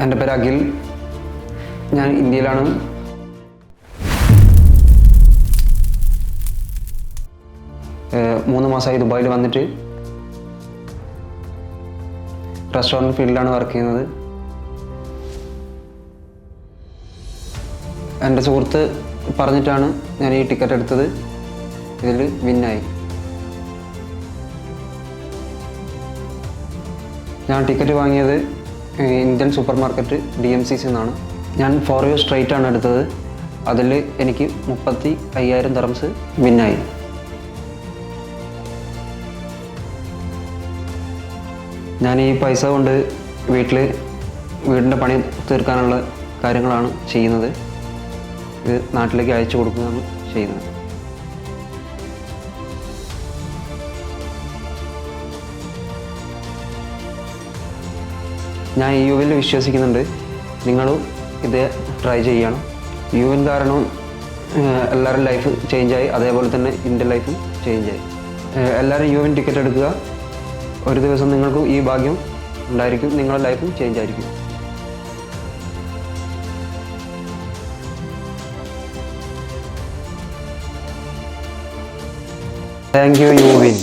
എൻ്റെ പേര് അഖിൽ. ഞാൻ ഇന്ത്യയിലാണ്. മൂന്ന് മാസമായി ദുബായിൽ വന്നിട്ട് റെസ്റ്റോറൻറ്റ് ഫീൽഡിലാണ് വർക്ക് ചെയ്യുന്നത്. എൻ്റെ സുഹൃത്ത് പറഞ്ഞിട്ടാണ് ഞാൻ ഈ ടിക്കറ്റ് എടുത്തത്. ഇതിൽ വിന്നായി. ഞാൻ ടിക്കറ്റ് വാങ്ങിയത് ഇന്ത്യൻ സൂപ്പർ മാർക്കറ്റ് DMCC എന്നാണ്. ഞാൻ 4 years സ്ട്രൈറ്റ് ആണ് എടുത്തത്. അതിൽ എനിക്ക് 35,000 ദിർഹംസ് വിന്നായി. ഞാൻ ഈ പൈസ കൊണ്ട് വീടിൻ്റെ പണി തീർക്കാനുള്ള കാര്യങ്ങളാണ് ചെയ്യുന്നത്. ഇത് നാട്ടിലേക്ക് അയച്ചു കൊടുക്കുകയാണ് ചെയ്യുന്നത്. ഞാൻ UVൽ വിശ്വസിക്കുന്നുണ്ട്. നിങ്ങളും ഇത് ട്രൈ ചെയ്യണം. UVൻ കാരണം എല്ലാവരും ലൈഫ് ചേഞ്ചായി, അതേപോലെ തന്നെ എൻ്റെ ലൈഫും ചേഞ്ചായി. എല്ലാവരും UVൻ ടിക്കറ്റ് എടുക്കുക. ഒരു ദിവസം നിങ്ങൾക്കും ഈ ഭാഗ്യം ഉണ്ടായിരിക്കും. നിങ്ങളുടെ ലൈഫും ചേഞ്ച് ആയിരിക്കും. Thank you UVin.